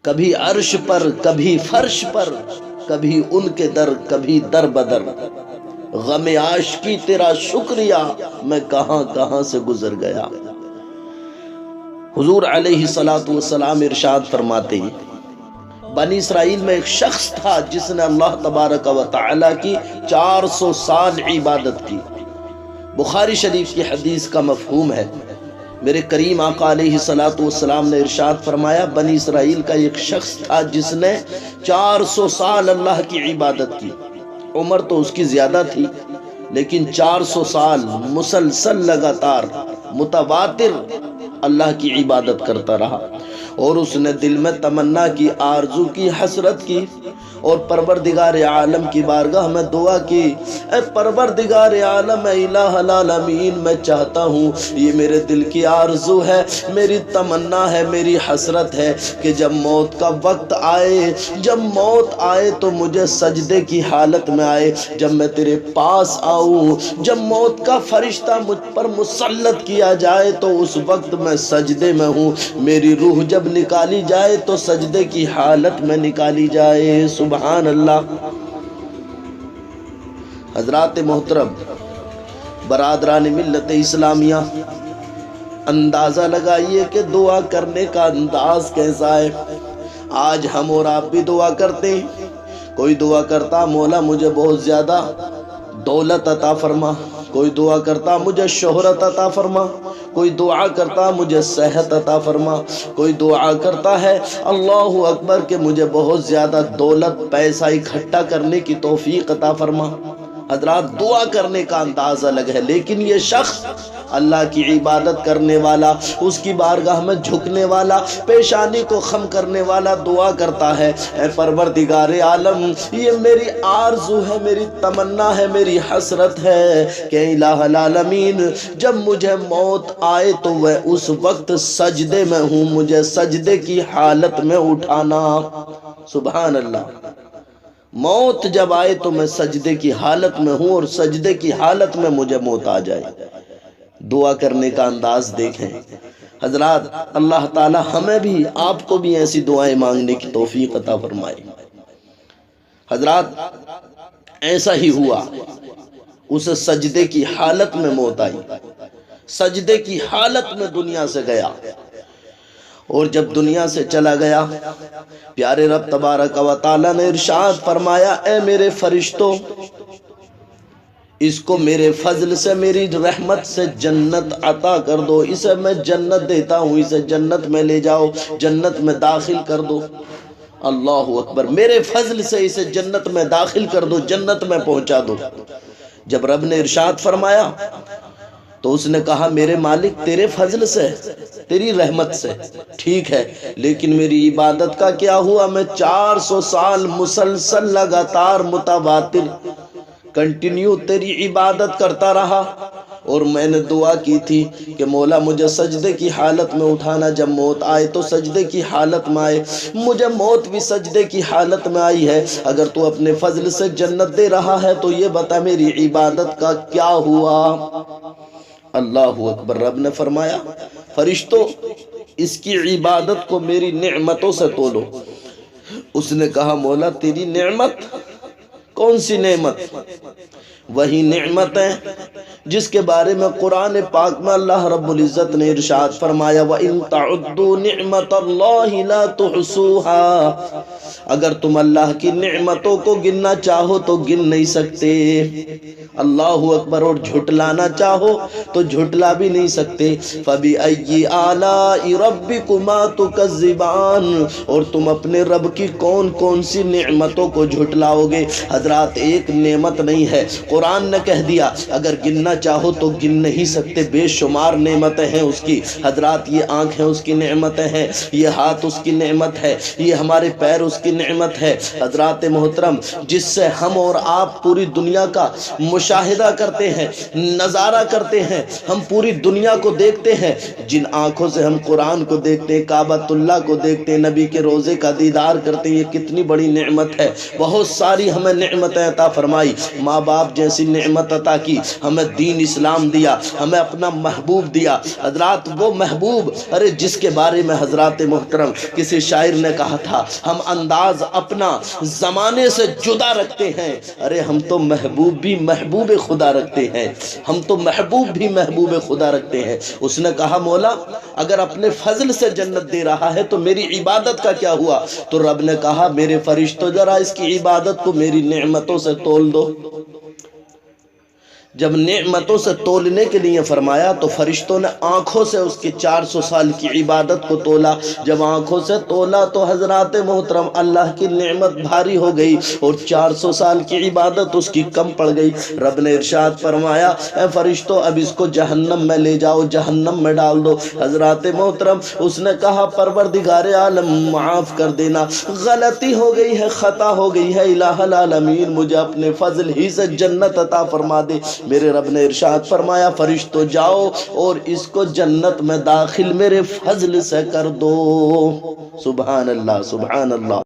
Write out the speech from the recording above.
کبھی عرش پر کبھی فرش پر، کبھی ان کے در کبھی در بدر، غم عاشقی تیرا شکریہ میں کہاں کہاں سے گزر گیا۔ حضور علیہ السلام ارشاد فرماتے ہیں، بنی اسرائیل میں ایک شخص تھا جس نے اللہ تبارک و تعالی کی 400 سال عبادت کی۔ بخاری شریف کی حدیث کا مفہوم ہے، میرے کریم آقا علیہ السلام نے ارشاد فرمایا، بنی اسرائیل کا ایک شخص تھا جس نے 400 سال اللہ کی عبادت کی۔ عمر تو اس کی زیادہ تھی، لیکن 400 سال مسلسل لگاتار متواتر اللہ کی عبادت کرتا رہا، اور اس نے دل میں تمنا کی، آرزو کی، حسرت کی، اور پروردگار عالم کی بارگاہ میں دعا کی، اے پروردگار عالم، اے الہ العالمین، میں چاہتا ہوں، یہ میرے دل کی آرزو ہے، میری تمنا ہے، میری حسرت ہے کہ جب موت کا وقت آئے، جب موت آئے تو مجھے سجدے کی حالت میں آئے، جب میں تیرے پاس آؤں، جب موت کا فرشتہ مجھ پر مسلط کیا جائے تو اس وقت میں سجدے میں ہوں، میری روح جب نکالی جائے تو سجدے کی حالت میں نکالی جائے۔ سبحان اللہ۔ حضرات محترم، برادران ملت اسلامیہ، اندازہ لگائیے کہ دعا کرنے کا انداز کیسا ہے۔ آج ہم اور آپ بھی دعا کرتے ہیں، کوئی دعا کرتا مولا مجھے بہت زیادہ دولت عطا فرما، کوئی دعا کرتا مجھے شہرت عطا فرما، کوئی دعا کرتا مجھے صحت عطا فرما، کوئی دعا کرتا ہے اللہ اکبر کہ مجھے بہت زیادہ دولت پیسہ اکٹھا کرنے کی توفیق عطا فرما۔ حضرات، دعا کرنے کا انداز الگ ہے، لیکن یہ شخص اللہ کی عبادت کرنے والا، اس کی بارگاہ میں جھکنے والا، پیشانی کو خم کرنے والا دعا کرتا ہے، اے پروردگار عالم، یہ میری آرزو ہے، میری تمنا ہے، میری حسرت ہے کہ الہ العالمین، جب مجھے موت آئے تو میں اس وقت سجدے میں ہوں، مجھے سجدے کی حالت میں اٹھانا۔ سبحان اللہ۔ موت جب آئے تو میں سجدے کی حالت میں ہوں، اور سجدے کی حالت میں مجھے موت آ جائے۔ دعا کرنے کا انداز دیکھیں حضرات، اللہ تعالی ہمیں بھی آپ کو بھی ایسی دعائیں مانگنے کی توفیق عطا فرمائے۔ حضرات، ایسا ہی ہوا، اسے سجدے کی حالت میں موت آئی، سجدے کی حالت میں دنیا سے گیا، اور جب دنیا سے چلا گیا، پیارے رب تبارک و تعالی نے ارشاد فرمایا، اے میرے فرشتوں، اس کو میرے فضل سے، میری رحمت سے جنت عطا کر دو، اسے میں جنت دیتا ہوں، اسے جنت میں لے جاؤ، جنت میں داخل کر دو۔ اللہ اکبر، میرے فضل سے اسے جنت میں داخل کر دو، جنت میں پہنچا دو۔ جب رب نے ارشاد فرمایا تو اس نے کہا، میرے مالک تیرے فضل سے، تیری رحمت سے ٹھیک ہے، لیکن میری عبادت کا کیا ہوا؟ میں 400 سال مسلسل لگاتار متواتر کنٹینیو تیری عبادت کرتا رہا، اور میں نے دعا کی تھی کہ مولا مجھے سجدے کی حالت میں اٹھانا، جب موت آئے تو سجدے کی حالت میں آئے، مجھے موت بھی سجدے کی حالت میں آئی ہے۔ اگر تو اپنے فضل سے جنت دے رہا ہے تو یہ بتا میری عبادت کا کیا ہوا؟ اللہ اکبر۔ رب نے فرمایا، فرشتوں، اس کی عبادت کو میری نعمتوں سے تولو۔ اس نے کہا، مولا تیری نعمت؟ کون سی نعمت؟ وہی نعمت ہے جس کے بارے میں قرآن پاک میں اللہ رب العزت نے ارشاد فرمایا، وَإِن تَعُدُّوا نِعْمَةَ اللَّهِ لَا تُحْصُوهَا، اگر تم اللہ کی نعمتوں کو گننا چاہو تو گن نہیں سکتے۔ اللہ اکبر۔ اور جھٹلانا چاہو تو جھٹلا بھی نہیں سکتے۔ فَبِأَيِّ آلَاءِ رَبِّكُمَا تُكَذِّبَانِ، اور تم اپنے رب کی کون کون سی نعمتوں کو جھٹلاؤ گے؟ حضرات، ایک نعمت نہیں ہے، قرآن نے کہہ دیا اگر گننا چاہو تو گن نہیں سکتے، بے شمار نعمتیں ہیں اس کی۔ حضرات، یہ آنکھیں اس کی نعمتیں ہیں، یہ ہاتھ اس کی نعمت ہے، یہ ہمارے پیر اس کی نعمت ہے۔ حضرات محترم، جس سے ہم اور آپ پوری دنیا کا مشاہدہ کرتے ہیں، نظارہ کرتے ہیں، ہم پوری دنیا کو دیکھتے ہیں، جن آنکھوں سے ہم قرآن کو دیکھتے ہیں، کعبۃ اللہ کو دیکھتے ہیں، نبی کے روضے کا دیدار کرتے ہیں، یہ کتنی بڑی نعمت ہے۔ بہت ساری ہمیں نعمتیں عطا فرمائی، ماں باپ جیسی نعمت عطا کی، ہمیں دین دین اسلام دیا، ہمیں اپنا محبوب دیا۔ حضرات وہ محبوب، ارے جس کے بارے میں حضرات محترم کسی شاعر نے کہا تھا ہم انداز اپنا زمانے سے جدا رکھتے ہیں، ارے ہم تو محبوب بھی محبوب خدا رکھتے ہیں، ہم تو محبوب بھی محبوب خدا رکھتے ہیں۔ اس نے کہا مولا اگر اپنے فضل سے جنت دے رہا ہے تو میری عبادت کا کیا ہوا؟ تو رب نے کہا میرے فرشتوں ذرا اس کی عبادت کو میری نعمتوں سے تول دو۔ جب نعمتوں سے تولنے کے لیے فرمایا تو فرشتوں نے آنکھوں سے اس کی 400 سال کی عبادت کو تولا۔ جب آنکھوں سے تولا تو حضرات محترم اللہ کی نعمت بھاری ہو گئی اور 400 سال کی عبادت اس کی کم پڑ گئی۔ رب نے ارشاد فرمایا اے فرشتوں اب اس کو جہنم میں لے جاؤ، جہنم میں ڈال دو۔ حضرات محترم اس نے کہا پروردگار عالم معاف کر دینا، غلطی ہو گئی ہے، خطا ہو گئی ہے، الہ العالمین مجھے اپنے فضل ہی سے جنت عطا فرما دے۔ میرے رب نے ارشاد فرمایا فرشتوں جاؤ اور اس کو جنت میں داخل میرے فضل سے کر دو۔ سبحان اللہ سبحان اللہ۔